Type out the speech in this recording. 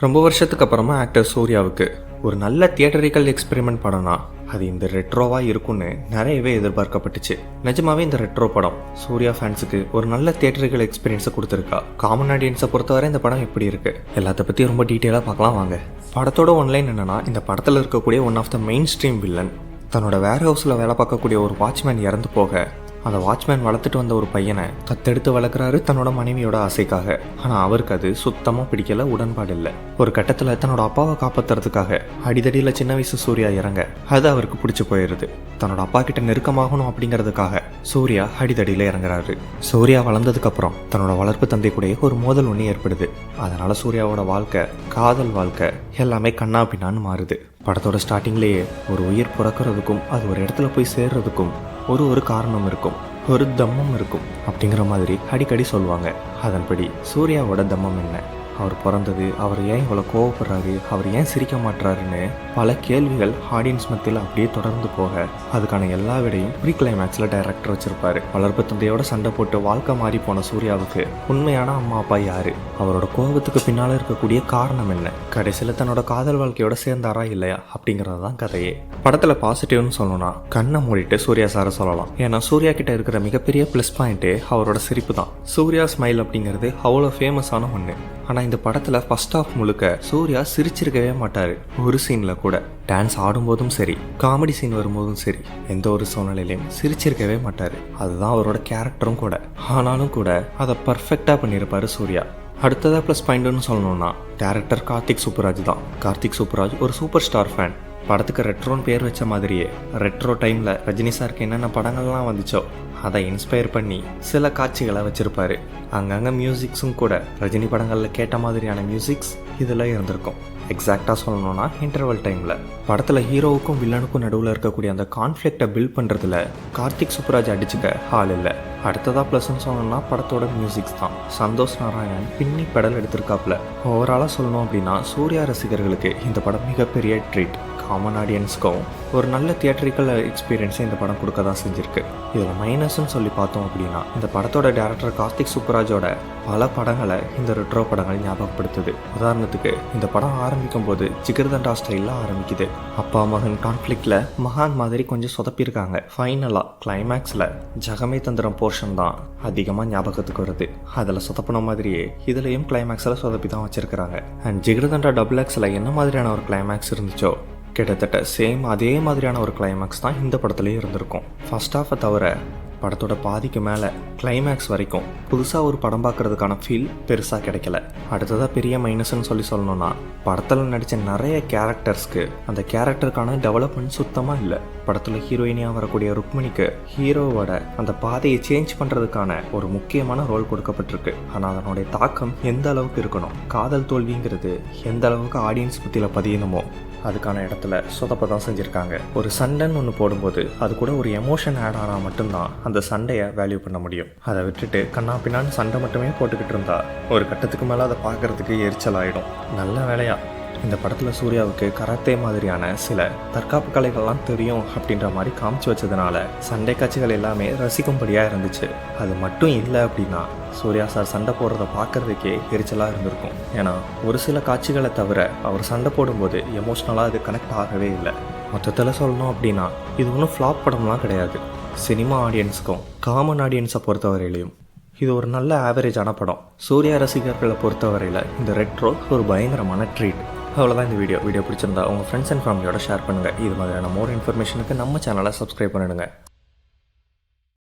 ரொம்ப வருஷத்துக்கு அப்புறமா ஆக்டர் சூர்யாவுக்கு ஒரு நல்ல தியேட்டரிக்கல் எக்ஸ்பெரிமெண்ட் படம்னா அது இந்த ரெட்ரோவாக இருக்கும்னு நிறையவே எதிர்பார்க்கப்பட்டுச்சு. நிஜமாவே இந்த ரெட்ரோ படம் சூர்யா ஃபேன்ஸுக்கு ஒரு நல்ல தியேட்டரிக்கல் எக்ஸ்பீரியன்ஸை கொடுத்துருக்கா. காமன் ஆடியன்ஸை பொறுத்தவரை இந்த படம் எப்படி இருக்கு எல்லாத்த பற்றி ரொம்ப டீட்டெயிலாக பார்க்கலாம் வாங்க. படத்தோட ஒன்லைன் என்னன்னா, இந்த படத்தில் இருக்கக்கூடிய one of the main stream villain தன்னோட வேர் ஹவுஸில் வேலை பார்க்கக்கூடிய ஒரு வாட்ச்மேன் இறந்து போக அந்த வாட்ச்மேன் வளர்த்துட்டு வந்த ஒரு பையனை தத்தெடுத்து வளர்க்குறாரு தன்னோட மனைவியோட ஆசைக்காக. ஆனால் அவருக்கு அது சுத்தமாக பிடிக்கல, உடன்பாடு இல்லை. ஒரு கட்டத்தில் தன்னோட அப்பாவை காப்பாற்றுறதுக்காக அடிதடியில் சின்ன வயசு சூர்யா இறங்க அது அவருக்கு பிடிச்சி போயிடுது. தன்னோட அப்பா கிட்ட நெருக்கமாகணும் அப்படிங்கிறதுக்காக சூர்யா அடிதடியில் இறங்குறாரு. சூர்யா வளர்ந்ததுக்கப்புறம் தன்னோட வளர்ப்பு தந்தை கூட ஒரு மோதல் ஒன்று ஏற்படுது. அதனால சூர்யாவோட வாழ்க்கை, காதல் வாழ்க்கை எல்லாமே கண்ணா பின்னான்னு மாறுது. படத்தோட ஸ்டார்டிங்லேயே ஒரு உயிர் பிறக்கிறதுக்கும் அது ஒரு இடத்துல போய் சேர்றதுக்கும் ஒரு காரணம் இருக்கும், ஒரு தம்மம் இருக்கும் அப்படிங்கிற மாதிரி அடிக்கடி சொல்லுவாங்க. அதன்படி சூர்யாவோட தம்மம் என்ன, அவர் பிறந்தது, அவர் ஏன் இவ்வளோ கோவப்படுறாரு, அவர் ஏன் சிரிக்க மாட்டுறாருன்னு பல கேள்விகள் ஆடியன்ஸ் மத்தியில் அப்படியே தொடர்ந்து போக அதுக்கான எல்லா விடையும் ப்ரீ கிளைமேக்ஸில் டைரக்டர் வச்சிருப்பாரு. வளர்ப்பு தந்தையோட சண்டை போட்டு வாழ்க்கை மாறி போன சூர்யாவுக்கு உண்மையான அம்மா அப்பா யாரு, அவரோட கோபத்துக்கு பின்னால் இருக்கக்கூடிய காரணம் என்ன, கடைசியில் தன்னோட காதல் வாழ்க்கையோட சேர்ந்தாரா இல்லையா அப்படிங்கிறது தான் கதையே. படத்தில் பாசிட்டிவ்னு சொல்லணும்னா கண்ணை மூடிட்டு சூர்யா சாரை சொல்லலாம். ஏன்னா சூர்யா கிட்ட இருக்கிற மிகப்பெரிய ப்ளஸ் பாயிண்ட்டே அவரோட சிரிப்பு தான். சூர்யா ஸ்மைல் அப்படிங்கிறது அவ்வளோ ஃபேமஸான ஒன்று. ஆனால் இந்த படத்தில் ஃபர்ஸ்ட் ஆஃப் முழுக்க சூர்யா சிரிச்சிருக்கவே மாட்டார். ஒரு சீனில் கூட டான்ஸ் ஆடும்போதும் சரி, காமெடி சீன் வரும்போதும் சரி, எந்த ஒரு சூழ்நிலையிலையும் சிரிச்சிருக்கவே மாட்டார். அதுதான் அவரோட கேரக்டரும் கூட. ஆனாலும் கூட அதை பர்ஃபெக்டாக பண்ணியிருப்பார் சூர்யா. அடுத்ததாக ப்ளஸ் பாயிண்ட்னு சொல்லணும்னா டேரக்டர் கார்த்திக் சூப்பராஜ் தான். கார்த்திக் சூப்பராஜ் ஒரு சூப்பர் ஸ்டார் ஃபேன். படத்துக்கு ரெட்ரோன்னு பேர் வச்ச மாதிரியே ரெட்ரோ டைமில் ரஜினி சாருக்கு என்னென்ன படங்கள்லாம் வந்துச்சோ அதை இன்ஸ்பயர் பண்ணி சில காட்சிகளை வச்சுருப்பாரு. அங்கங்கே மியூசிக்ஸும் கூட ரஜினி படங்களில் கேட்ட மாதிரியான மியூசிக்ஸ் இதில் இருந்திருக்கும். எக்ஸாக்டாக சொல்லணும்னா இன்டர்வல் டைமில் படத்தில் ஹீரோவுக்கும் வில்லனுக்கும் நடுவில் இருக்கக்கூடிய அந்த கான்ஃப்ளிக்டை பில்ட் பண்ணுறதுல கார்த்திக் சூப்பராஜ் அடிச்சுக்க ஆள் இல்லை. அடுத்ததாக ப்ளஸ்ன்னு சொல்லணும்னா படத்தோட மியூசிக்ஸ் தான். சந்தோஷ் நாராயணன் பின்னி பெடல் எடுத்திருக்காப்புல. ஓவராலாக சொல்லணும் அப்படின்னா சூர்யா ரசிகர்களுக்கு இந்த படம் மிகப்பெரிய ட்ரீட். காமன் ஆடியன்ஸ்க்கும் ஒரு நல்ல தியேட்டரிக்கல் எக்ஸ்பீரியன்ஸை இந்த படம் கொடுக்க தான் செஞ்சுருக்கு. இதில் மைனஸ்ன்னு சொல்லி பார்த்தோம் அப்படின்னா இந்த படத்தோட டேரக்டர் கார்த்திக் சூப்பராஜோட பல படங்களை இந்த ரெட்ரோ படங்கள் ஞாபகப்படுத்துது. உதாரணத்துக்கு இந்த படம் ஆரம்பிக்கும் போது ஜிகர்தண்டா ஸ்டைலில் ஆரம்பிக்குது. அப்பா மகன் கான்ஃப்ளிக்டில் மகான் மாதிரி கொஞ்சம் சொதப்பியிருக்காங்க. ஃபைனலாக கிளைமேக்ஸில் ஜகமே தந்திரம் போர்ஷன் தான் அதிகமாக ஞாபகத்துக்கு வருது. அதில் சொதப்பின மாதிரியே இதுலேயும் கிளைமேக்ஸில் சொதப்பி தான் வச்சுருக்கிறாங்க. அண்ட் ஜிகர்தண்டா டபுள் எக்ஸில் என்ன மாதிரியான ஒரு கிளைமேக்ஸ் இருந்துச்சோ கிட்டத்தட்ட சேம் அதே மாதிரியான ஒரு கிளைமேக்ஸ் தான் இந்த படத்துலேயே இருந்திருக்கும். ஃபர்ஸ்ட் ஹாஃபை தவிர படத்தோட பாதிக்கு மேலே கிளைமேக்ஸ் வரைக்கும் புதுசாக ஒரு படம் பார்க்குறதுக்கான ஃபீல் பெருசாக கிடைக்கல. அடுத்ததாக பெரிய மைனஸ்ன்னு சொல்லணும்னா படத்தில் நடித்த நிறைய கேரக்டர்ஸ்க்கு அந்த கேரக்டருக்கான டெவலப்மெண்ட் சுத்தமாக இல்லை. படத்தில் ஹீரோயினியாக வரக்கூடிய ருக்மிணிக்கு ஹீரோவோட அந்த பாதையை சேஞ்ச் பண்ணுறதுக்கான ஒரு முக்கியமான ரோல் கொடுக்கப்பட்டிருக்கு. ஆனால் அதனுடைய தாக்கம் எந்த அளவுக்கு இருக்கணும், காதல் தோல்விங்கிறது எந்த அளவுக்கு ஆடியன்ஸ் பற்றியில் பதியணுமோ அதுக்கான இடத்துல சொதப்ப தான் செஞ்சுருக்காங்க. ஒரு சண்டைன்னு ஒன்று போடும்போது அது கூட ஒரு எமோஷன் ஆட் ஆனால் மட்டும்தான் அந்த சண்டையை வேல்யூ பண்ண முடியும். அதை விட்டுட்டு கண்ணா பின்னான்னு சண்டை மட்டுமே போட்டுக்கிட்டு இருந்தா ஒரு கட்டத்துக்கு மேலே அதை பார்க்கறதுக்கு எரிச்சல் ஆகிடும். நல்ல வேலையா இந்த படத்தில் சூர்யாவுக்கு கராத்தே மாதிரியான சில தற்காப்பு கலைகள்லாம் தெரியும் அப்படின்ற மாதிரி காமிச்சு வச்சதுனால சண்டை காட்சிகள் எல்லாமே ரசிக்கும்படியாக இருந்துச்சு. அது மட்டும் இல்லை அப்படின்னா சூர்யா சார் சண்டை போடுறத பார்க்கறதுக்கே எரிச்சலாக இருந்திருக்கும். ஏன்னா ஒரு சில காட்சிகளை தவிர அவர் சண்டை போடும்போது எமோஷ்னலாக அது கனெக்ட் ஆகவே இல்லை. மொத்தத்தில் சொல்லணும் அப்படின்னா இது ஒன்றும் ஃப்ளாப் படம்லாம் கிடையாது. சினிமா ஆடியன்ஸுக்கும் காமன் ஆடியன்ஸை பொறுத்தவரையிலையும் இது ஒரு நல்ல ஆவரேஜான படம். சூர்யா ரசிகர்களை பொறுத்தவரையில் இந்த ரெட்ரோ ஒரு பயங்கரமான ட்ரீட். அவ்வளோதான் இந்த வீடியோ பிடிச்சிருந்தா உங்கள் ஃப்ரெண்ட்ஸ் அண்ட் ஃபேமிலியோட ஷேர் பண்ணுங்கள். இது மாதிரியான மோர் இன்ஃபர்மேஷனுக்கு நம்ம சேனலை சப்ஸ்கிரைப் பண்ணிடுங்க.